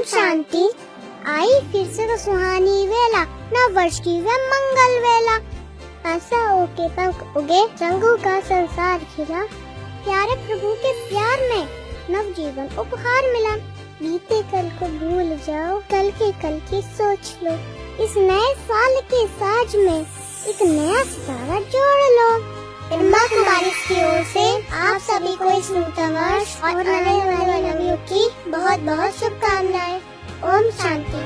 शांति। आई फिर से वो सुहानी वेला, नव वर्ष की वह मंगल वेला। आशाओं के पंख उगे, रंगों का संसार खिला। प्यारे प्रभु के प्यार में नव जीवन उपहार मिला। बीते कल को भूल जाओ, कल की सोच लो। इस नए साल के साज में एक नया सितारा जोड़ लो। माँ कुमारी की ओर से आप सभी को इस नूतन वर्ष और आने वाले नवयुग की बहुत बहुत शुभकामनाएं। ओम शांति।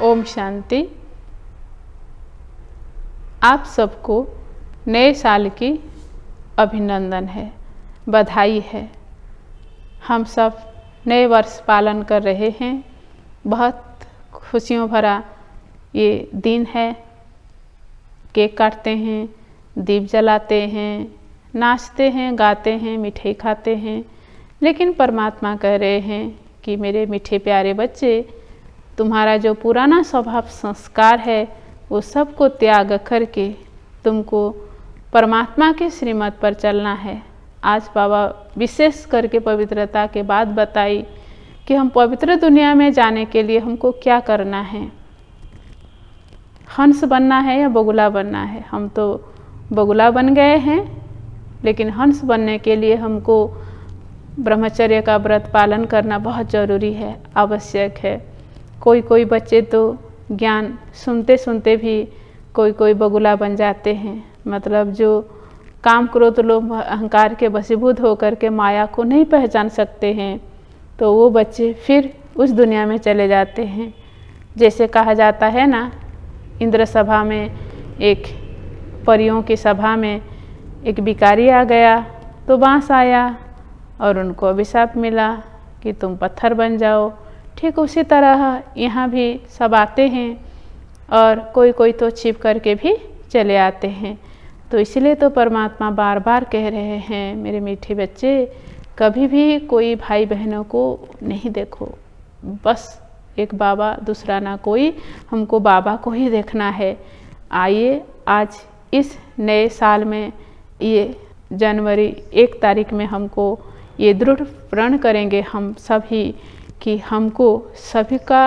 ओम शांति। आप सबको नए साल की अभिनंदन है, बधाई है। हम सब नए वर्ष पालन कर रहे हैं। बहुत खुशियों भरा ये दिन है। केक काटते हैं, दीप जलाते हैं, नाचते हैं, गाते हैं, मिठाई खाते हैं। लेकिन परमात्मा कह रहे हैं कि मेरे मीठे प्यारे बच्चे, तुम्हारा जो पुराना स्वभाव संस्कार है वो सबको त्याग करके तुमको परमात्मा के श्रीमत पर चलना है। आज बाबा विशेष करके पवित्रता के बात बताई कि हम पवित्र दुनिया में जाने के लिए हमको क्या करना है। हंस बनना है या बगुला बनना है? हम तो बगुला बन गए हैं, लेकिन हंस बनने के लिए हमको ब्रह्मचर्य का व्रत पालन करना बहुत ज़रूरी है, आवश्यक है। कोई बच्चे तो ज्ञान सुनते सुनते भी कोई बगुला बन जाते हैं। मतलब जो काम क्रोध लोभ अहंकार के वशीभूत होकर के माया को नहीं पहचान सकते हैं, तो वो बच्चे फिर उस दुनिया में चले जाते हैं। जैसे कहा जाता है ना, इंद्र सभा में, एक परियों की सभा में एक भिखारी आ गया तो बांस आया और उनको अभिशाप मिला कि तुम पत्थर बन जाओ। ठीक उसी तरह यहाँ भी सब आते हैं और कोई तो छिप करके भी चले आते हैं। तो इसलिए तो परमात्मा बार बार कह रहे हैं, मेरे मीठे बच्चे, कभी भी कोई भाई बहनों को नहीं देखो। बस एक बाबा, दूसरा ना कोई, हमको बाबा को ही देखना है। आइए आज इस नए साल में, ये जनवरी 1 तारीख में हमको ये दृढ़ प्रण करेंगे हम सभी कि हमको सभी का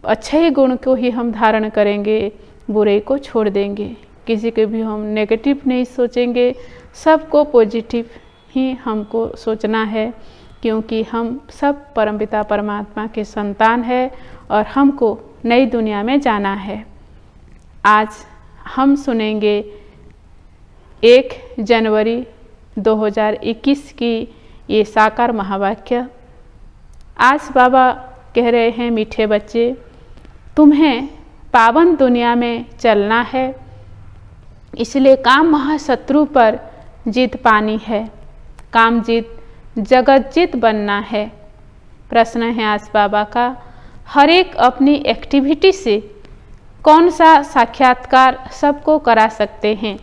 अच्छे ही गुण को ही हम धारण करेंगे, बुरे को छोड़ देंगे। किसी के भी हम नेगेटिव नहीं सोचेंगे, सबको पॉजिटिव ही हमको सोचना है, क्योंकि हम सब परमपिता परमात्मा के संतान है और हमको नई दुनिया में जाना है। आज हम सुनेंगे 1 जनवरी 2021 की ये साकार महावाक्य। आज बाबा कह रहे हैं, मीठे बच्चे, तुम्हें पावन दुनिया में चलना है, इसलिए काम महाशत्रु पर जीत पानी है, काम जीत जगत जीत बनना है। प्रश्न है आज बाबा का, हर एक अपनी एक्टिविटी से कौन सा साक्षात्कार सबको करा सकते हैं?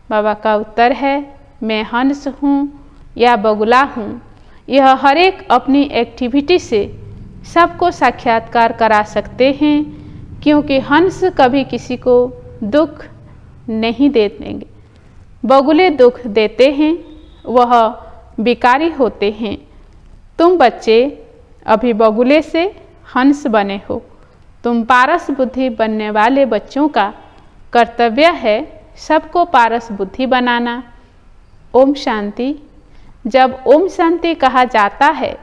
बाबा का उत्तर है, मैं हंस हूँ या बगुला हूँ, यह हर एक अपनी एक्टिविटी से सबको साक्षात्कार करा सकते हैं, क्योंकि हंस कभी किसी को दुख नहीं देंगे। बगुले दुख देते हैं, वह विकारी होते हैं। तुम बच्चे अभी बगुले से हंस बने हो। तुम पारस बुद्धि बनने वाले बच्चों का कर्तव्य है सबको पारस बुद्धि बनाना। ओम शांति। जब ओम शांति कहा जाता है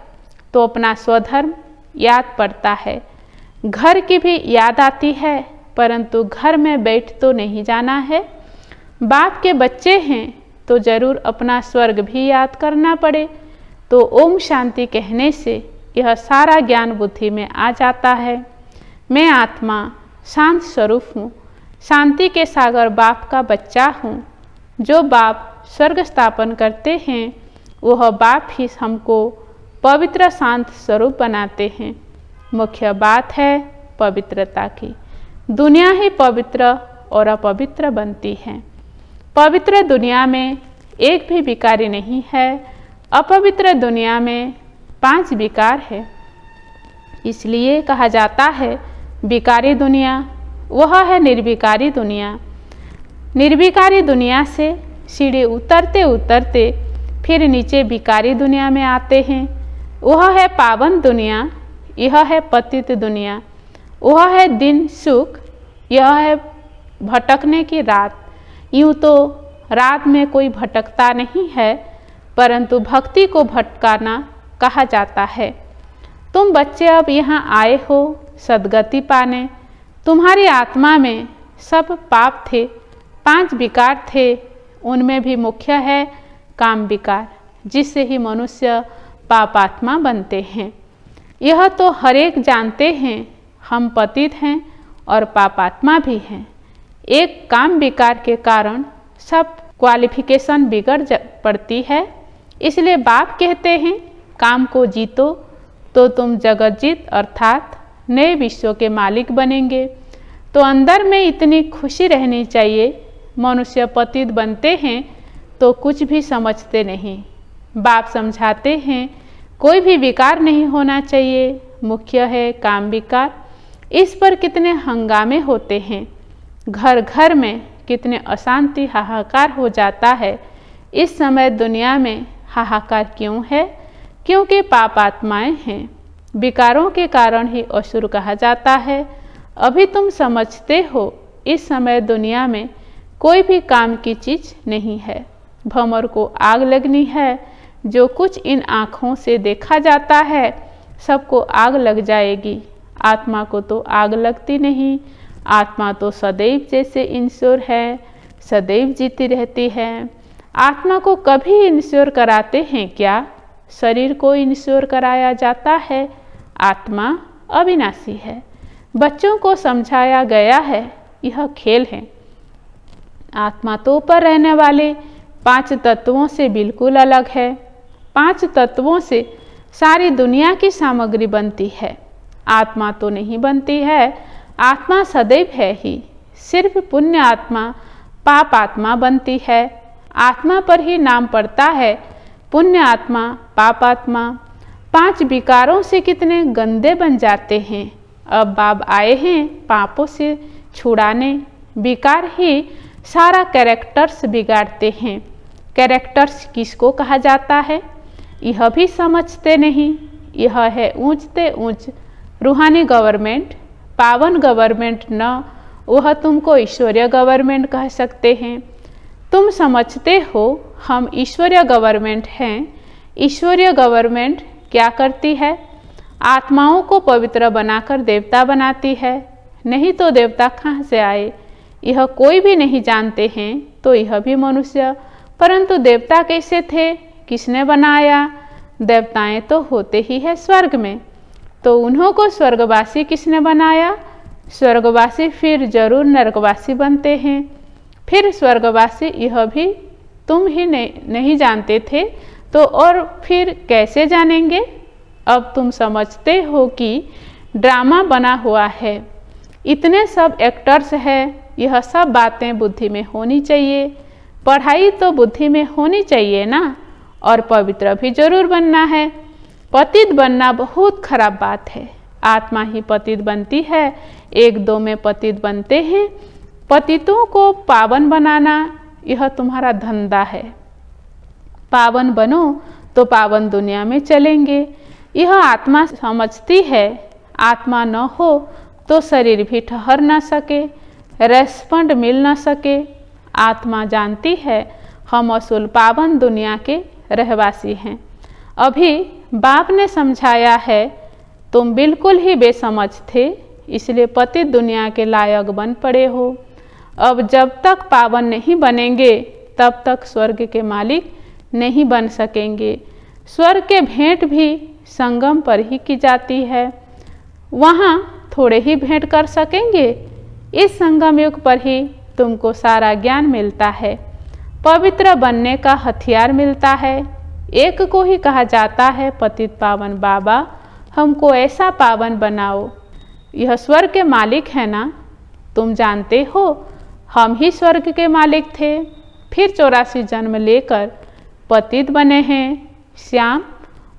तो अपना स्वधर्म याद पड़ता है। घर की भी याद आती है, परंतु घर में बैठ तो नहीं जाना है। बाप के बच्चे हैं तो जरूर अपना स्वर्ग भी याद करना पड़े। तो ओम शांति कहने से यह सारा ज्ञान बुद्धि में आ जाता है। मैं आत्मा शांत स्वरूप हूँ, शांति के सागर बाप का बच्चा हूँ। जो बाप स्वर्ग स्थापन करते हैं वह बाप ही हमको पवित्र शांत स्वरूप बनाते हैं। मुख्य बात है पवित्रता की। दुनिया ही पवित्र और अपवित्र बनती है। पवित्र दुनिया में एक भी विकारी नहीं है। अपवित्र दुनिया में 5 विकार है। इसलिए कहा जाता है विकारी दुनिया, वह है निर्विकारी दुनिया। निर्विकारी दुनिया से सीढ़ी उतरते उतरते फिर नीचे विकारी दुनिया में आते हैं। वह है पावन दुनिया, यह है पतित दुनिया। वह है दिन सुख, यह है भटकने की रात। यूँ तो रात में कोई भटकता नहीं है, परंतु भक्ति को भटकाना कहा जाता है। तुम बच्चे अब यहाँ आए हो सद्गति पाने। तुम्हारी आत्मा में सब पाप थे, 5 विकार थे। उनमें भी मुख्य है काम विकार, जिससे ही मनुष्य पापात्मा बनते हैं। यह तो हर एक जानते हैं, हम पतित हैं और पापात्मा भी हैं। एक काम विकार के कारण सब क्वालिफिकेशन बिगड़ पड़ती है। इसलिए बाप कहते हैं काम को जीतो तो तुम जगतजीत अर्थात नए विश्व के मालिक बनेंगे। तो अंदर में इतनी खुशी रहनी चाहिए। मनुष्य पतित बनते हैं तो कुछ भी समझते नहीं। बाप समझाते हैं कोई भी विकार नहीं होना चाहिए, मुख्य है काम विकार। इस पर कितने हंगामे होते हैं, घर घर में कितने अशांति हाहाकार हो जाता है। इस समय दुनिया में हाहाकार क्यों है? क्योंकि पाप आत्माएं हैं। विकारों के कारण ही असुर कहा जाता है। अभी तुम समझते हो इस समय दुनिया में कोई भी काम की चीज नहीं है। भंवर को आग लगनी है। जो कुछ इन आँखों से देखा जाता है सबको आग लग जाएगी। आत्मा को तो आग लगती नहीं। आत्मा तो सदैव जैसे इंश्योर है, सदैव जीती रहती है। आत्मा को कभी इंश्योर कराते हैं क्या? शरीर को इंश्योर कराया जाता है। आत्मा अविनाशी है। बच्चों को समझाया गया है यह खेल है। आत्मा तो ऊपर रहने वाले 5 तत्वों से बिल्कुल अलग है। 5 तत्वों से सारी दुनिया की सामग्री बनती है। आत्मा तो नहीं बनती है। आत्मा सदैव है ही। सिर्फ पुण्य आत्मा पाप आत्मा बनती है। आत्मा पर ही नाम पड़ता है पुण्य आत्मा पाप आत्मा। 5 विकारों से कितने गंदे बन जाते हैं। अब बाप आए हैं पापों से छुड़ाने। विकार ही सारा कैरेक्टर्स बिगाड़ते हैं। कैरेक्टर्स किसको कहा जाता है यह भी समझते नहीं। यह है ऊंचते ऊंच रूहानी गवर्नमेंट, पावन गवर्नमेंट न। वह तुमको ईश्वरीय गवर्नमेंट कह सकते हैं। तुम समझते हो हम ईश्वरीय गवर्नमेंट हैं। ईश्वरीय गवर्नमेंट क्या करती है? आत्माओं को पवित्र बनाकर देवता बनाती है। नहीं तो देवता कहाँ से आए यह कोई भी नहीं जानते हैं। तो यह भी मनुष्य, परंतु देवता कैसे थे, किसने बनाया? देवताएं तो होते ही है स्वर्ग में। तो उन्हों को स्वर्गवासी किसने बनाया? स्वर्गवासी फिर जरूर नरकवासी बनते हैं। फिर स्वर्गवासी यह भी तुम ही नहीं जानते थे तो और फिर कैसे जानेंगे? अब तुम समझते हो कि ड्रामा बना हुआ है। इतने सब एक्टर्स हैं। यह सब बातें बुद्धि में होनी चाहिए। पढ़ाई तो बुद्धि में होनी चाहिए ना। और पवित्र भी जरूर बनना है। पतित बनना बहुत खराब बात है। आत्मा ही पतित बनती है। 1-2 में पतित बनते हैं। पतितों को पावन बनाना यह तुम्हारा धंधा है। पावन बनो तो पावन दुनिया में चलेंगे। यह आत्मा समझती है। आत्मा न हो तो शरीर भी ठहर न सके। रेस्पॉन्ड मिल न सके। आत्मा जानती है हम असूल पावन दुनिया के रहवासी हैं। अभी बाप ने समझाया है तुम बिल्कुल ही बेसमझ थे, इसलिए पतित दुनिया के लायक बन पड़े हो। अब जब तक पावन नहीं बनेंगे तब तक स्वर्ग के मालिक नहीं बन सकेंगे। स्वर्ग के भेंट भी संगम पर ही की जाती है, वहाँ थोड़े ही भेंट कर सकेंगे। इस संगम युग पर ही तुमको सारा ज्ञान मिलता है, पवित्र बनने का हथियार मिलता है। एक को ही कहा जाता है पतित पावन बाबा हमको ऐसा पावन बनाओ। यह स्वर्ग के मालिक है ना, तुम जानते हो हम ही स्वर्ग के मालिक थे, फिर 84 जन्म लेकर पतित बने हैं। श्याम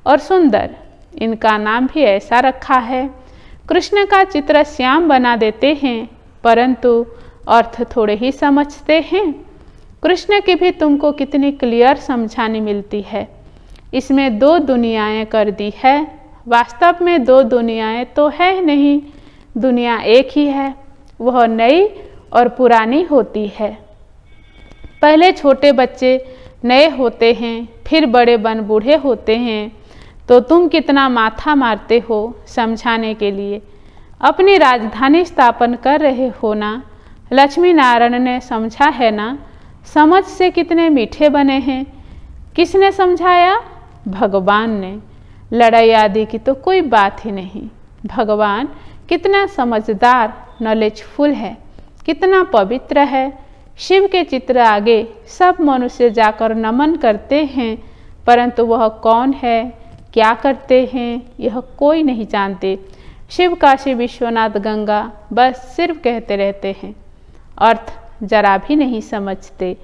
और सुंदर इनका नाम भी ऐसा रखा है। कृष्ण का चित्र श्याम बना देते हैं परंतु अर्थ थोड़े ही समझते हैं। कृष्ण की भी तुमको कितनी क्लियर समझानी मिलती है। इसमें 2 दुनियाएं कर दी है, वास्तव में 2 दुनियाएं तो है नहीं, दुनिया एक ही है। वह नई और पुरानी होती है। पहले छोटे बच्चे नए होते हैं, फिर बड़े बन बूढ़े होते हैं, तो तुम कितना माथा मारते हो समझाने के लिए। अपनी राजधानी स्थापन कर रहे हो ना, लक्ष्मी नारायण ने समझा है ना, समझ से कितने मीठे बने हैं। किसने समझाया? भगवान ने। लड़ाई आदि की तो कोई बात ही नहीं। भगवान कितना समझदार नॉलेजफुल है, कितना पवित्र है। शिव के चित्र आगे सब मनुष्य जाकर नमन करते हैं, परंतु वह कौन है, क्या करते हैं, यह कोई नहीं जानते। शिव काशी विश्वनाथ गंगा बस सिर्फ कहते रहते हैं, अर्थ जरा भी नहीं समझते।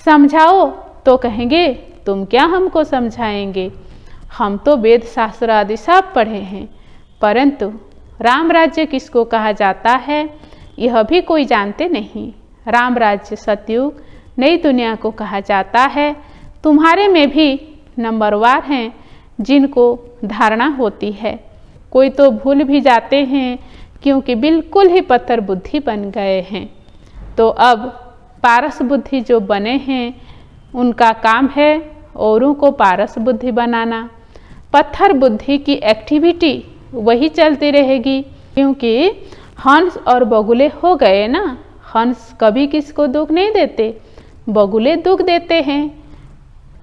समझाओ तो कहेंगे तुम क्या हमको समझाएंगे, हम तो वेद शास्त्र आदि सब पढ़े हैं। परंतु राम राज्य किसको कहा जाता है यह भी कोई जानते नहीं। राम राज्य सतयुग नई दुनिया को कहा जाता है। तुम्हारे में भी नंबरवार हैं जिनको धारणा होती है, कोई तो भूल भी जाते हैं क्योंकि बिल्कुल ही पत्थर बुद्धि बन गए हैं। तो अब पारस बुद्धि जो बने हैं उनका काम है औरों को पारस बुद्धि बनाना। पत्थर बुद्धि की एक्टिविटी वही चलती रहेगी, क्योंकि हंस और बगुले हो गए ना। हंस कभी किसको दुख नहीं देते, बगुले दुख देते हैं।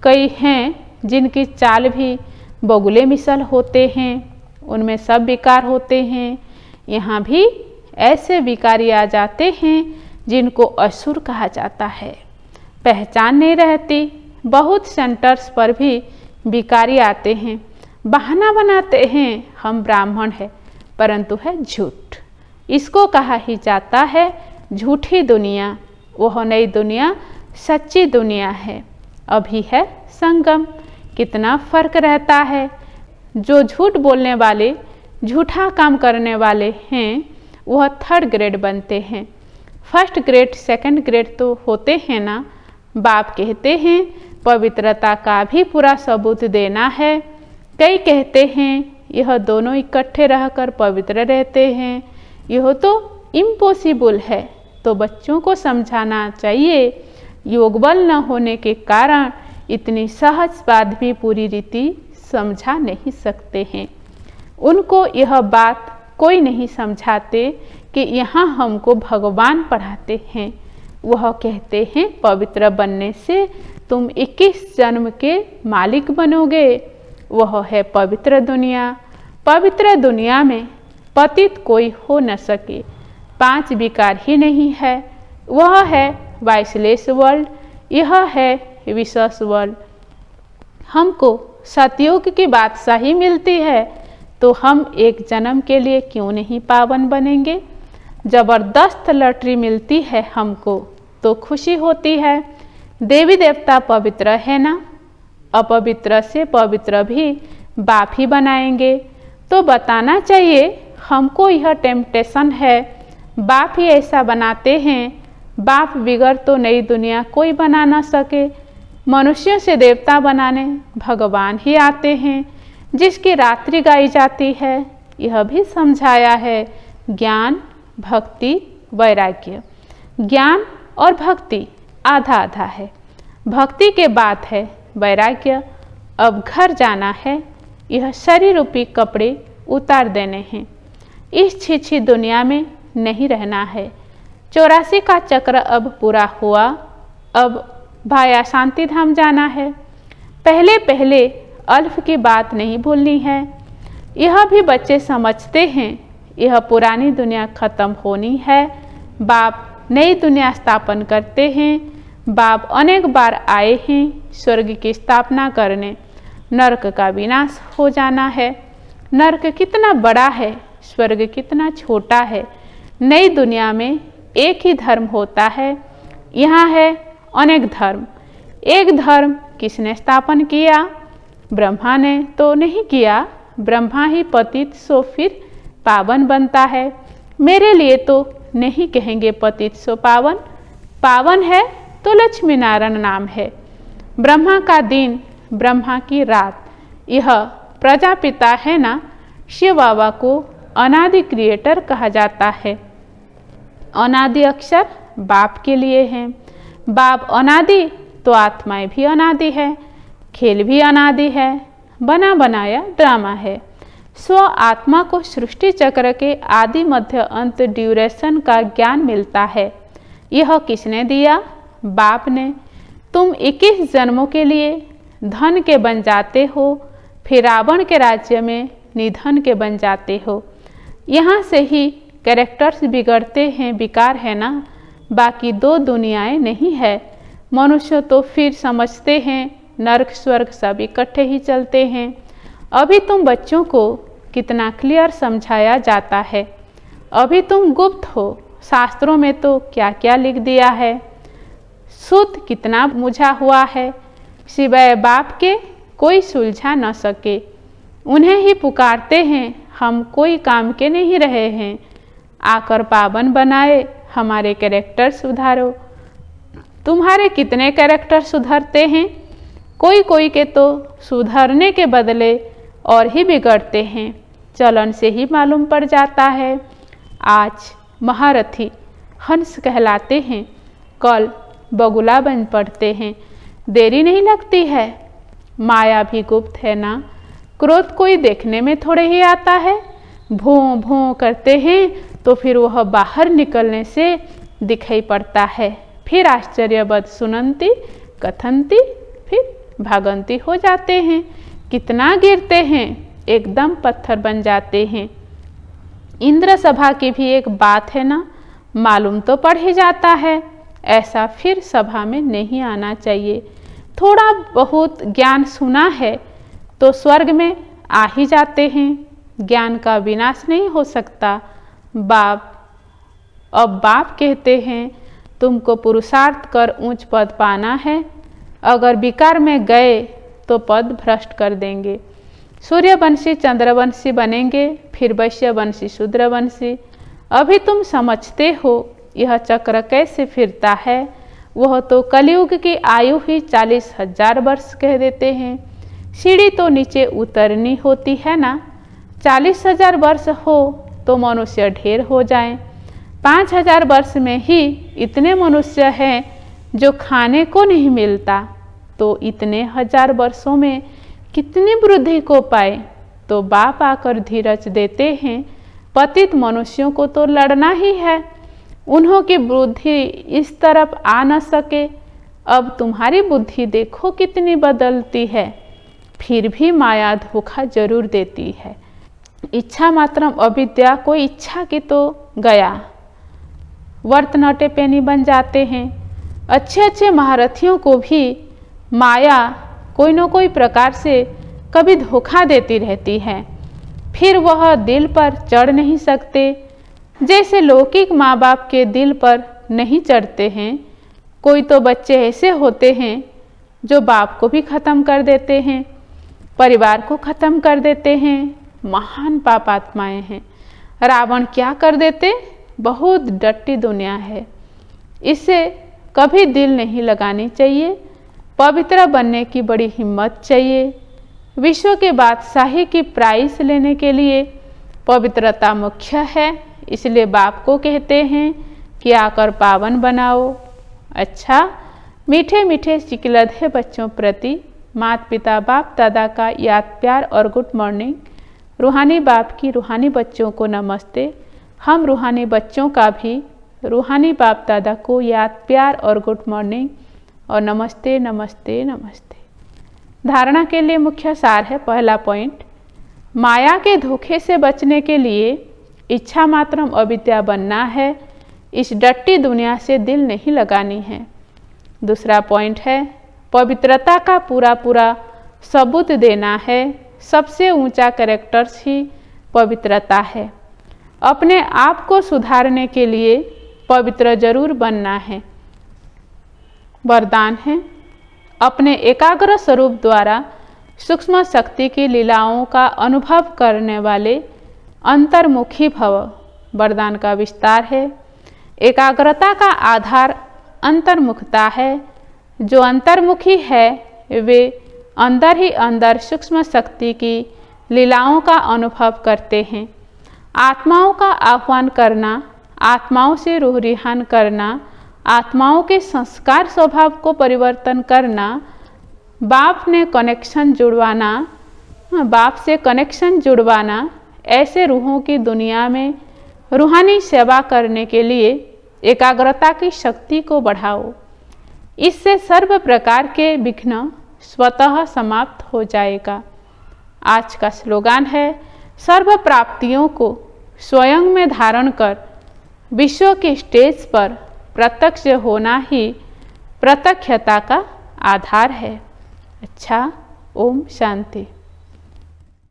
कई हैं जिनकी चाल भी बगुले मिसल होते हैं, उनमें सब विकार होते हैं। यहाँ भी ऐसे विकारी आ जाते हैं जिनको असुर कहा जाता है, पहचान नहीं रहती। बहुत सेंटर्स पर भी विकारी आते हैं, बहाना बनाते हैं हम ब्राह्मण हैं, परंतु है झूठ। इसको कहा ही जाता है झूठी दुनिया। वह नई दुनिया सच्ची दुनिया है। अभी है संगम। कितना फर्क रहता है। जो झूठ बोलने वाले, झूठा काम करने वाले हैं वह 3rd ग्रेड बनते हैं। 1st ग्रेड 2nd ग्रेड तो होते हैं ना। बाप कहते हैं पवित्रता का भी पूरा सबूत देना है। कई कहते हैं यह दोनों इकट्ठे रहकर पवित्र रहते हैं, यह तो इम्पॉसिबल है। तो बच्चों को समझाना चाहिए योग बल न होने के कारण इतनी सहज बात भी पूरी रीति समझा नहीं सकते हैं। उनको यह बात कोई नहीं समझाते कि यहाँ हमको भगवान पढ़ाते हैं। वह कहते हैं पवित्र बनने से तुम 21 जन्म के मालिक बनोगे। वह है पवित्र दुनिया। पवित्र दुनिया में पतित कोई हो न सके। 5 विकार ही नहीं है। वह है वाइसलेस वर्ल्ड, यह है विशेष वर्ल्ड। हमको सतयुग की बादशाही मिलती है तो हम 1 जन्म के लिए क्यों नहीं पावन बनेंगे। जबरदस्त लॉटरी मिलती है हमको तो खुशी होती है। देवी देवता पवित्र है ना, अपवित्र से पवित्र भी बाप ही बनाएंगे। तो बताना चाहिए हमको यह टेम्पटेशन है, बाप ही ऐसा बनाते हैं। बाप बिगड़ तो नई दुनिया कोई बना ना सके। मनुष्यों से देवता बनाने भगवान ही आते हैं, जिसकी रात्रि गाई जाती है। यह भी समझाया है ज्ञान, भक्ति, वैराग्य। ज्ञान और भक्ति आधा आधा है। भक्ति के बाद है वैराग्य। अब घर जाना है, यह शरीर रूपी कपड़े उतार देने हैं। इस छिछी दुनिया में नहीं रहना है। 84 का चक्र अब पूरा हुआ। अब भाया शांति धाम जाना है। पहले पहले अल्फ की बात नहीं भूलनी है। यह भी बच्चे समझते हैं, यह पुरानी दुनिया खत्म होनी है। बाप नई दुनिया स्थापन करते हैं। बाप अनेक बार आए हैं स्वर्ग की स्थापना करने। नरक का विनाश हो जाना है। नरक कितना बड़ा है, स्वर्ग कितना छोटा है। नई दुनिया में एक ही धर्म होता है, यहाँ है अनेक धर्म। एक धर्म किसने स्थापन किया? ब्रह्मा ने तो नहीं किया। ब्रह्मा ही पतित सो फिर पावन बनता है। मेरे लिए तो नहीं कहेंगे पतित सो पावन। पावन है तो लक्ष्मी नारायण नाम है। ब्रह्मा का दिन, ब्रह्मा की रात। यह प्रजापिता है ना, शिव बाबा को अनादि क्रिएटर कहा जाता है। अनादि अक्षर बाप के लिए है। बाप अनादि तो आत्माएं भी अनादि है, खेल भी अनादि है, बना बनाया ड्रामा है। स्व आत्मा को सृष्टि चक्र के आदि मध्य अंत ड्यूरेशन का ज्ञान मिलता है। यह किसने दिया? बाप ने। तुम 21 जन्मों के लिए धन के बन जाते हो, फिर रावण के राज्य में निधन के बन जाते हो। यहाँ से ही कैरेक्टर्स बिगड़ते हैं, विकार है ना। बाकी दो दुनियाएं नहीं है। मनुष्य तो फिर समझते हैं नरक स्वर्ग सब इकट्ठे ही चलते हैं। अभी तुम बच्चों को कितना क्लियर समझाया जाता है। अभी तुम गुप्त हो। शास्त्रों में तो क्या क्या लिख दिया है। शुद्ध कितना मुझा हुआ है, सिवाय बाप के कोई सुलझा न सके। उन्हें ही पुकारते हैं, हम कोई काम के नहीं रहे हैं। आकर पावन बनाए, हमारे कैरेक्टर सुधारो। तुम्हारे कितने कैरेक्टर सुधरते हैं? कोई कोई के तो सुधरने के बदले और ही बिगड़ते हैं। चलन से ही मालूम पड़ जाता है। आज महारथी हंस कहलाते हैं, कल बगुला बन पड़ते हैं। देरी नहीं लगती है। माया भी गुप्त है ना। क्रोध कोई देखने में थोड़े ही आता है। भों भों करते हैं तो फिर वह बाहर निकलने से दिखाई पड़ता है। फिर आश्चर्यवद सुनंती कथंती, फिर भागंती हो जाते हैं। कितना गिरते हैं, एकदम पत्थर बन जाते हैं। इंद्र सभा की भी एक बात है ना, मालूम तो पड़ ही जाता है। ऐसा फिर सभा में नहीं आना चाहिए। थोड़ा बहुत ज्ञान सुना है तो स्वर्ग में आ ही जाते हैं। ज्ञान का विनाश नहीं हो सकता। अब बाप कहते हैं तुमको पुरुषार्थ कर ऊंच पद पाना है। अगर विकार में गए तो पद भ्रष्ट कर देंगे। सूर्यवंशी चंद्रवंशी बनेंगे, फिर वैश्यवंशी शूद्रवंशी। अभी तुम समझते हो यह चक्र कैसे फिरता है। वह तो कलयुग की आयु ही 40,000 वर्ष कह देते हैं। सीढ़ी तो नीचे उतरनी होती है ना। 40,000 वर्ष हो तो मनुष्य ढेर हो जाएं। 5,000 वर्ष में ही इतने मनुष्य हैं जो खाने को नहीं मिलता, तो इतने 1000 वर्षों में कितनी वृद्धि को पाए। तो बाप आकर धीरज देते हैं, पतित मनुष्यों को तो लड़ना ही है। उन्हों की बुद्धि इस तरफ आ न सके। अब तुम्हारी बुद्धि देखो कितनी बदलती है। फिर भी माया धोखा जरूर देती है। इच्छा मात्रम अविद्या, कोई इच्छा की तो गया। वर्त नटे पेनी बन जाते हैं। अच्छे अच्छे महारथियों को भी माया कोई न कोई प्रकार से कभी धोखा देती रहती है। फिर वह दिल पर चढ़ नहीं सकते। जैसे लौकिक माँ बाप के दिल पर नहीं चढ़ते हैं, कोई तो बच्चे ऐसे होते हैं जो बाप को भी ख़त्म कर देते हैं, परिवार को ख़त्म कर देते हैं। महान पापात्माएं हैं। रावण क्या कर देते? बहुत डट्टी दुनिया है। इससे कभी दिल नहीं लगानी चाहिए। पवित्र बनने की बड़ी हिम्मत चाहिए। विश्व के बादशाही की प्राइस लेने के लिए पवित्रता मुख्य है। इसलिए बाप को कहते हैं किया कर पावन बनाओ। अच्छा, मीठे मीठे चिकलधे बच्चों प्रति माता पिता बाप दादा का याद प्यार और गुड मॉर्निंग। रूहानी बाप की रूहानी बच्चों को नमस्ते। हम रूहानी बच्चों का भी रूहानी बाप दादा को याद प्यार और गुड मॉर्निंग और नमस्ते नमस्ते नमस्ते। धारणा के लिए मुख्य सार है। पहला पॉइंट, माया के धोखे से बचने के लिए इच्छा मात्रम अविद्या बनना है। इस डट्टी दुनिया से दिल नहीं लगानी है। दूसरा पॉइंट है, पवित्रता का पूरा पूरा सबूत देना है। सबसे ऊंचा कैरेक्टर्स ही पवित्रता है। अपने आप को सुधारने के लिए पवित्र जरूर बनना है। वरदान है, अपने एकाग्र स्वरूप द्वारा सूक्ष्म शक्ति की लीलाओं का अनुभव करने वाले अंतर्मुखी भव। वरदान का विस्तार है, एकाग्रता का आधार अंतर्मुखता है। जो अंतर्मुखी है वे अंदर ही अंदर सूक्ष्म शक्ति की लीलाओं का अनुभव करते हैं। आत्माओं का आह्वान करना, आत्माओं से रूह रिहान करना, आत्माओं के संस्कार स्वभाव को परिवर्तन करना, बाप से कनेक्शन जुड़वाना, ऐसे रूहों की दुनिया में रूहानी सेवा करने के लिए एकाग्रता की शक्ति को बढ़ाओ। इससे सर्व प्रकार के विघ्न स्वतः समाप्त हो जाएगा। आज का स्लोगान है, सर्व प्राप्तियों को स्वयं में धारण कर विश्व के स्टेज पर प्रत्यक्ष होना ही प्रत्यक्षता का आधार है। अच्छा, ओम शांति।